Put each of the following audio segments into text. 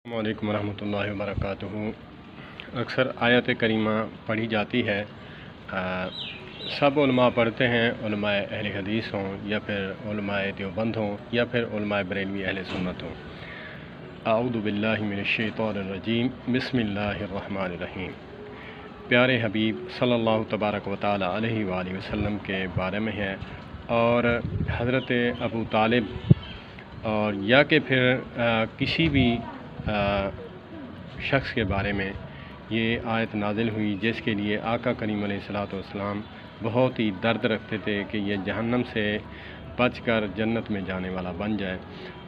अस्सलामुअलैकुम वरहमतुल्लाहि वबरकातुहू। अक्सर आयत करीमा पढ़ी जाती है। सब उलमा पढ़ते हैं, उलमा अहले हदीस हों या फिर उलमा देवबंद हों या फिर उलमा बरेलवी अहले सुन्नत हों। आऊज़ु बिल्लाहि मिनश शैतानिर रजीम, बिस्मिल्लाहिर रहमानिर रहीम। प्यारे हबीब सल्लल्लाहु तबारक व तआला अलैहि वसल्लम के बारे में है और हज़रत अबू तालिब और या कि फिर किसी भी शख्स के बारे में ये आयत नाजिल हुई जिसके लिए आका करीम अलैहिस्सलातु वस्सलाम बहुत ही दर्द रखते थे कि ये जहन्नम से बचकर जन्नत में जाने वाला बन जाए।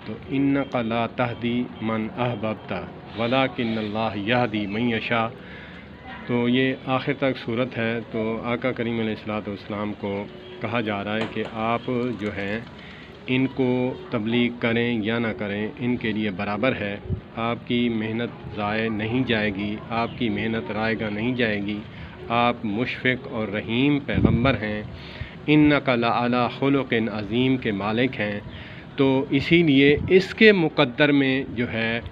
तो इन्नका ला तहदी मन अहबब्ता वलाकिन्नल्लाह यहदी मन यशा। तो ये आखिर तक सूरत है। तो आका करीम अलैहिस्सलातु वस्सलाम को कहा जा रहा है कि आप जो हैं इनको तबलीग करें या ना करें, इनके लिए बराबर है। आपकी मेहनत ज़ाय नहीं जाएगी, आपकी मेहनत रायगा नहीं जाएगी। आप मुशफ़िक़ और रहीम पैगंबर हैं। इन्नका लअला खुलुक़िन अज़ीम के मालिक हैं। तो इसीलिए इसके मुक़द्दर में जो है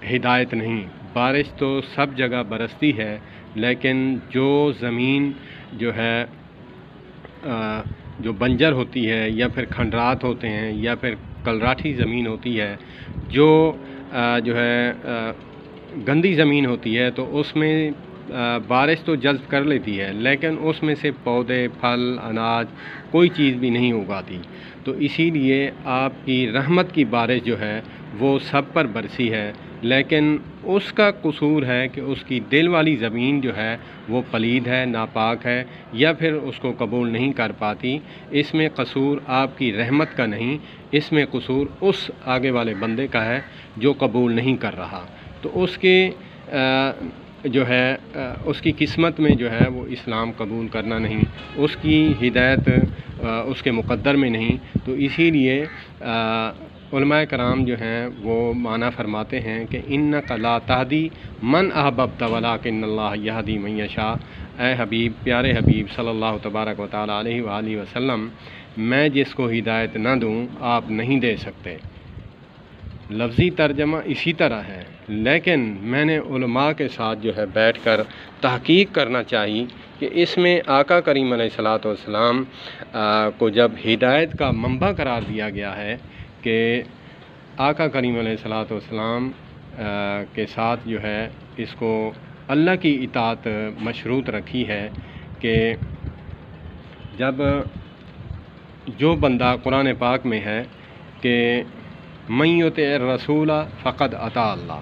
हिदायत नहीं। बारिश तो सब जगह बरसती है, लेकिन जो ज़मीन जो है जो बंजर होती है या फिर खंडरात होते हैं या फिर कलराठी ज़मीन होती है, जो है गंदी ज़मीन होती है, तो उसमें बारिश तो जज़्ब कर लेती है, लेकिन उसमें से पौधे, फल, अनाज कोई चीज़ भी नहीं उगाती। तो इसीलिए आपकी रहमत की बारिश जो है वो सब पर बरसी है, लेकिन उसका कसूर है कि उसकी दिल वाली ज़मीन जो है वो पलीद है, नापाक है या फिर उसको कबूल नहीं कर पाती। इसमें कसूर आपकी रहमत का नहीं, इसमें कसूर उस आगे वाले बंदे का है जो कबूल नहीं कर रहा। तो उसके जो है उसकी किस्मत में जो है वो इस्लाम कबूल करना नहीं, उसकी हिदायत उसके मुक़द्दर में नहीं। तो इसीलिए उलमाए कराम जो हैं वो माना फरमाते हैं कि इन्नका ला तहदी मन अहबब्ता वलाकिन्नल्लाह यहदी मन यशा। ए हबीब, प्यारे हबीब सल्लल्लाहु तबारक व तआला अलैहि वसल्लम, मैं जिसको हिदायत न दूँ आप नहीं दे सकते। लफ्ज़ी तर्जमा इसी तरह है, लेकिन मैंने उलमा के साथ जो है बैठकर तहकीक करना चाहिए कि इसमें आका करीम अलैहिस्सलातु वस्सलाम को जब हिदायत का मंबा करार दिया गया है कि आका करीम अलैहिस्सलातु वस्सलाम के साथ जो है इसको अल्लाह की इताअत मशरूत रखी है कि जब जो बंदा कुरान पाक में है कि मन युति रसूला फ़क़द अता अल्लाह,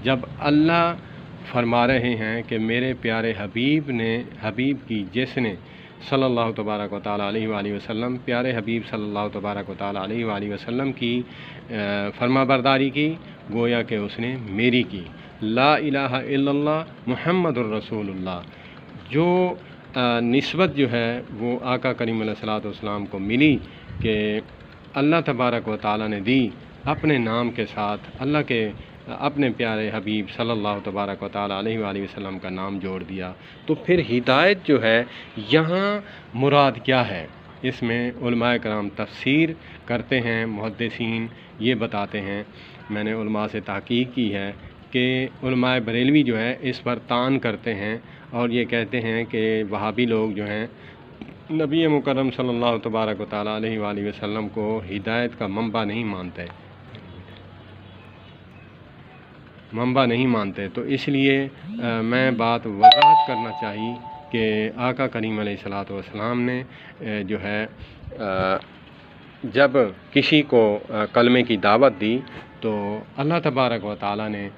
जब अल्लाह फरमा रहे हैं कि मेरे प्यारे हबीब की जिसने सल्लल्लाहु तबारक व तआला अलैहि वसल्लम, प्यारे हबीब सल्लल्लाहु तबारक व तआला अलैहि वसल्लम की फरमाबरदारी की, गोया कि उसने मेरी की। ला इलाहा इल्लल्लाह मुहम्मदुर रसूलुल्लाह, जो निस्बत जो है वो आका करीम अलैहिस्सलातु वस्सलाम को मिली कि अल्लाह तबारक व तआला ने दी अपने नाम के साथ, अल्लाह के अपने प्यारे हबीब सल्लल्लाहु तबारक व तआला अलैहि वसल्लम का नाम जोड़ दिया। तो फिर हिदायत जो है यहाँ मुराद क्या है, इसमें उलमाए कराम तफसीर करते हैं, मुहद्दिसीन ये बताते हैं। मैंने उलमा से तहकीक की है कि उलमाए बरेलवी जो है इस पर तान करते हैं और ये कहते हैं कि वहाबी लोग जो हैं नबी मुकर्रम सल्लल्लाहु तबारक व तआला अलैहि वसल्लम को हिदायत का मंबा नहीं मानते। तो इसलिए मैं बात वज़ाहत करना चाहिए कि आका करीम अलैहिस्सलातु वस्सलाम ने जो है जब किसी को कलमे की दावत दी तो अल्लाह तबारक व तआला ने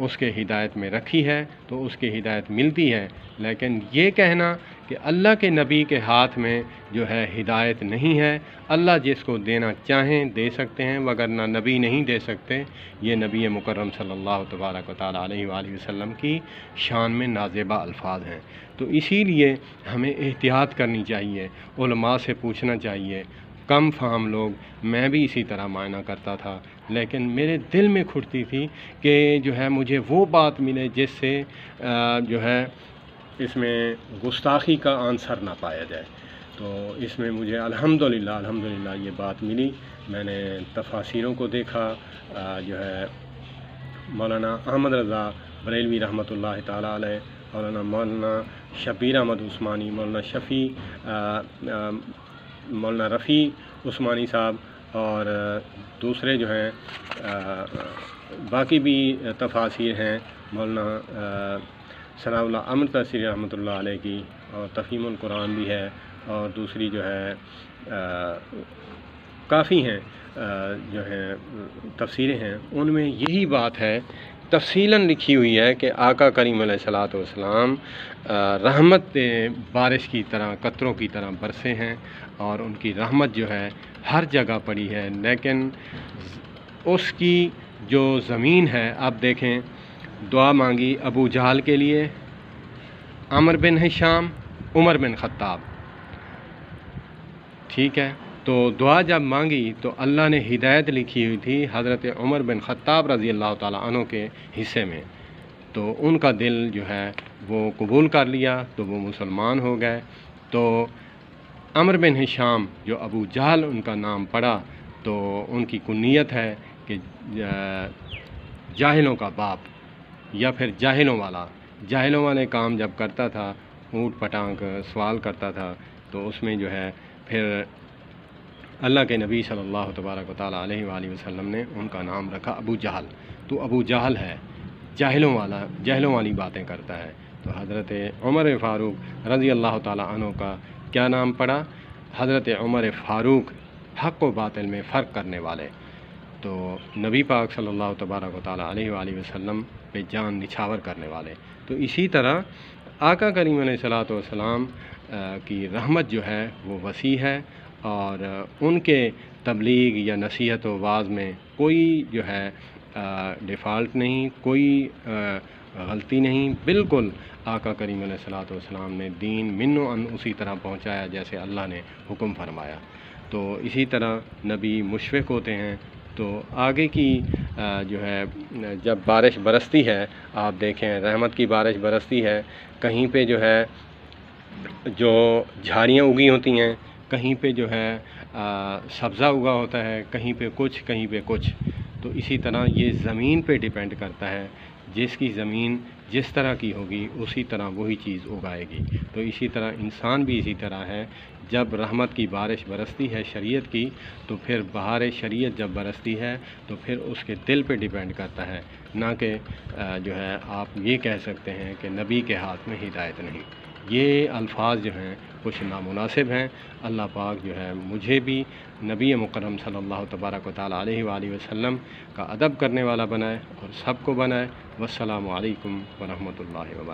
उसके हिदायत में रखी है, तो उसकी हिदायत मिलती है। लेकिन ये कहना कि अल्लाह के नबी के हाथ में जो है हिदायत नहीं है, अल्लाह जिसको देना चाहें दे सकते हैं, वगरना नबी नहीं दे सकते, ये नबी मुकर्रम सल्लल्लाहु तबारक व तआला अलैहि वसल्लम की शान में नाज़ेबा अल्फाज हैं। तो इसीलिए हमें एहतियात करनी चाहिए, उलमा से पूछना चाहिए। कम फ़हम लोग, मैं भी इसी तरह मायना करता था, लेकिन मेरे दिल में खुटती थी कि जो है मुझे वो बात मिले जिससे जो है इसमें गुस्ताखी का आंसर ना पाया जाए। तो इसमें मुझे अल्हम्दुलिल्लाह ये बात मिली। मैंने तफासीरों को देखा, जो है مولانا احمد رضا بریلوی رحمۃ اللہ تعالیٰ علیہ، مولانا شبیر احمد عثمانی، مولانا رفیع عثمانی صاحب، اور دوسرے جو ہیں باقی بھی تفاسیر ہیں، مولانا ثناء اللہ امر تفسیر رحمۃ اللہ علیہ کی، اور تفہیم القرآن بھی ہے، اور دوسری جو ہے کافی ہیں جو ہیں تفسیریں ہیں، ان میں یہی بات ہے تفصیلاً لکھی ہوئی ہے کہ آقا کریم علیہ الصلاۃ والسلام رحمت بارش کی طرح، قطروں کی طرح برسے ہیں، اور ان کی رحمت جو ہے ہر جگہ پڑی ہے، لیکن اس کی جو زمین ہے، آپ دیکھیں دعا مانگی ابو جہل کے لیے، عمر بن ہشام، عمر بن خطاب، ٹھیک ہے، تو دعا جب مانگی تو اللہ نے ہدایت لکھی ہوئی تھی حضرت عمر بن خطاب رضی اللہ تعالیٰ عنہ کے حصے میں، تو ان کا دل جو ہے وہ قبول کر لیا، تو وہ مسلمان ہو گئے۔ تو عمر بن ہشام جو ابو جہل ان کا نام پڑا، تو ان کی کنیت ہے کہ جاہلوں کا باپ، یا پھر جاہلوں والے کام جب کرتا تھا، اونٹ پٹانگ سوال کرتا تھا، تو اس میں جو ہے پھر اللہ کے نبی صلی اللہ تبارک و تعالیٰ علیہ وآلہ وسلم نے ان کا نام رکھا ابو جہل، تو ابو جہل ہے، جاہلوں والی باتیں کرتا ہے۔ تو حضرت عمر فاروق رضی اللہ تعالیٰ عنہ کا کیا نام پڑا؟ حضرت عمر فاروق، حق و باطل میں فرق کرنے والے۔ تو نبی پاک صلی اللہ تبارک و تعالیٰ علیہ وآلہ وسلم پہ جان نچھاور کرنے والے۔ تو اسی طرح آقا کریم علیہ الصلاۃ والسلام کی رحمت جو ہے وہ وسیع ہے، اور ان کے تبلیغ یا نصیحت و واعظ میں کوئی جو ہے ڈیفالٹ نہیں، کوئی غلطی نہیں، بالکل آقا کریم علیہ الصلاۃ والسلام نے دین من و ان اسی طرح پہنچایا جیسے اللہ نے حکم فرمایا۔ تو اسی طرح نبی مشفق ہوتے ہیں، تو آگے کی جو ہے جب بارش برستی ہے، آپ دیکھیں رحمت کی بارش برستی ہے، کہیں پہ جو ہے جو جھاڑیاں اگی ہوتی ہیں، کہیں پہ جو ہے سبزہ اگا ہوتا ہے، کہیں پہ کچھ، تو اسی طرح یہ زمین پہ ڈیپینڈ کرتا ہے، جس کی زمین جس طرح کی ہوگی اسی طرح وہی چیز اگائے گی۔ تو اسی طرح انسان بھی اسی طرح ہے، جب رحمت کی بارش برستی ہے شریعت کی، تو پھر بہار شریعت جب برستی ہے تو پھر اس کے دل پہ ڈیپینڈ کرتا ہے، نہ کہ جو ہے آپ یہ کہہ سکتے ہیں کہ نبی کے ہاتھ میں ہدایت نہیں۔ یہ الفاظ جو ہیں کچھ نامناسب ہیں۔ اللہ پاک جو ہے مجھے بھی نبی مکرم صلی اللہ تبارک و تعالیٰ علیہ وآلہ وسلم کا ادب کرنے والا بنائے، اور سب کو بنائے۔ والسلام علیکم ورحمۃ اللہ وبرکاتہ۔